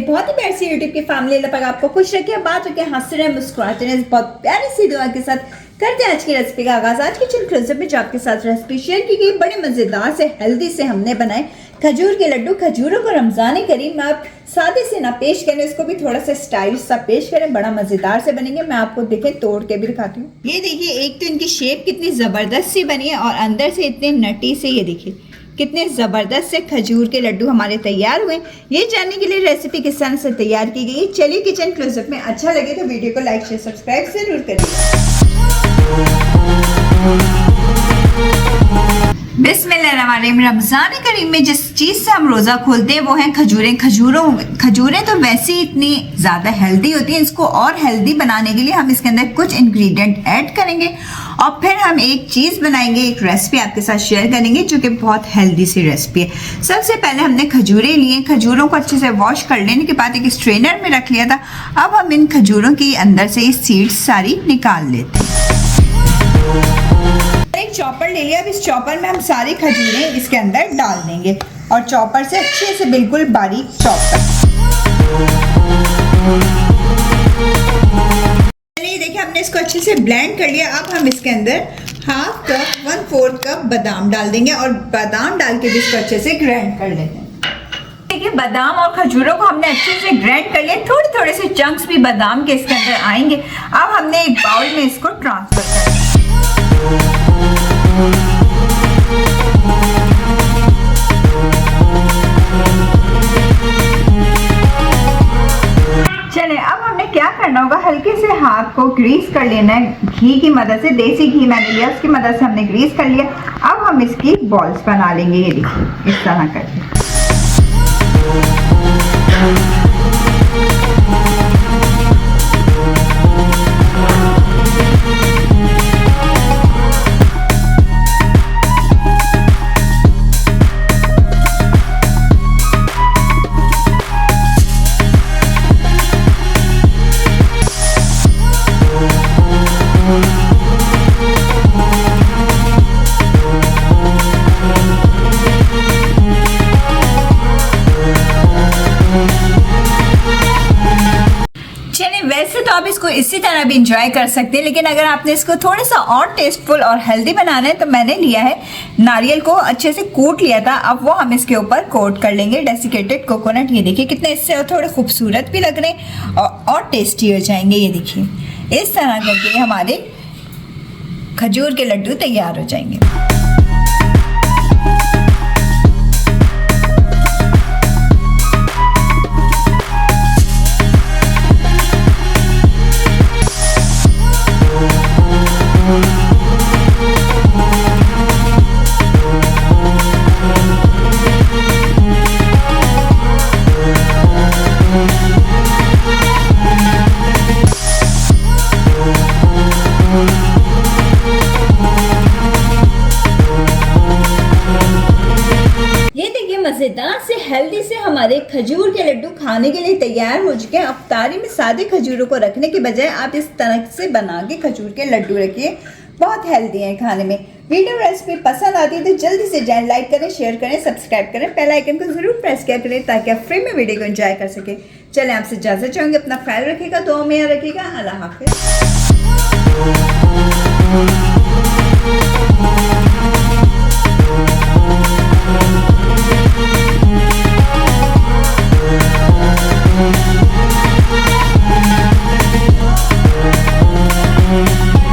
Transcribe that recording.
बहुत ही प्यारी सी यूट्यूब की फैमिली अल्लाह पाक आपको खुश रखे, बात रखे, हंसते रहे, मुस्कुराते रहे। बहुत प्यारी सी दुआ के साथ करते हैं आज की रेसिपी का आगाज। आज किचन क्लोजअप में जो आपके साथ रेसिपी शेयर की गई बड़े मजेदार से हेल्दी से हमने बनाए खजूर के लड्डू। खजूरों को रमजान करीम में आप सादे से ना पेश करें, इसको भी थोड़ा सा स्टाइलिश सा पेश करें, बड़ा मजेदार से बनेंगे। मैं आपको देखें तोड़ के भी दिखाती हूँ। ये देखिए, एक तो इनकी शेप कितनी जबरदस्त सी बनी है और अंदर से इतने नटी से, ये देखिए कितने ज़बरदस्त से खजूर के लड्डू हमारे तैयार हुए। ये जानने के लिए रेसिपी किस तरह से तैयार की गई, चलिए किचन क्लोजअप में। अच्छा लगे तो वीडियो को लाइक शेयर सब्सक्राइब जरूर करिए। बिस्मिल्लाहिर्रहमानिर्रहीम। रमज़ान करीम में जिस चीज़ से हम रोज़ा खोलते हैं वो है खजूरें। खजूरें तो वैसे ही इतनी ज़्यादा हेल्दी होती हैं, इसको और हेल्दी बनाने के लिए हम इसके अंदर कुछ इंग्रेडिएंट ऐड करेंगे और फिर हम एक चीज़ बनाएंगे, एक रेसिपी आपके साथ शेयर करेंगे जो कि बहुत हेल्दी सी रेसिपी है। सबसे पहले हमने खजूरें लिए, खजूरों को अच्छे से वॉश कर लेने के बाद एक स्ट्रेनर में रख लिया था। अब हम इन खजूरों के अंदर से सीड्स सारी निकाल लेते हैं। एक चॉपर ले लिया, अब इस चॉपर में हम सारी खजूरें इसके अंदर डाल देंगे और चॉपर से अच्छे से बिल्कुल बारीक चॉप कर। चलिए देखिए, हमने इसको अच्छे से ब्लेंड कर लिया। अब हम इसके अंदर हाफ कप 1/4 कप बादाम डाल देंगे और बादाम डाल के भी इसको अच्छे से ग्राइंड कर लेते हैं। देखिए, बादाम और खजूरों को हमने अच्छे से ग्राइंड कर लिया। थोड़े थोड़े से चंक्स भी बादाम के इसके अंदर आएंगे। अब हमने एक बाउल में इसको ट्रांसफर कर दिया। चले, अब हमने क्या करना होगा, हल्के से हाथ को ग्रीस कर लेना है घी की मदद से। देसी घी मैंने लिया, उसकी मदद से हमने ग्रीस कर लिया। अब हम इसकी बॉल्स बना लेंगे, ये देखिए इस तरह करके। वैसे तो आप इसको इसी तरह भी इंजॉय कर सकते हैं, लेकिन अगर आपने इसको थोड़ा सा और टेस्टफुल और हेल्दी बनाना है तो मैंने लिया है नारियल को अच्छे से कूट लिया था। अब वो हम इसके ऊपर कोट कर लेंगे डेसिकेटेड कोकोनट। ये देखिए कितने इससे थोड़े खूबसूरत भी लग रहे हैं और टेस्टी हो जाएंगे। ये देखिए इस तरह करके हमारे खजूर के लड्डू तैयार हो जाएंगे। मजेदार से हेल्दी से हमारे खजूर के लड्डू खाने के लिए तैयार हो चुके हैं। अफ्तारी में सादे खजूरों को रखने के बजाय आप इस तरह से बना के खजूर के लड्डू रखिए, बहुत हेल्दी हैं खाने में। वीडियो रेसिपी पसंद आती है तो जल्दी से जाए, लाइक करें, शेयर करें, सब्सक्राइब करें, बेल आइकन को जरूर प्रेस किया करें ताकि आप फ्री में वीडियो को एंजॉय कर सके। चलें, आपसे इजाजत चाहूंगी, अपना ख्याल रखिएगा, दुआ में याद रखिएगा। अल्लाह हाफिज।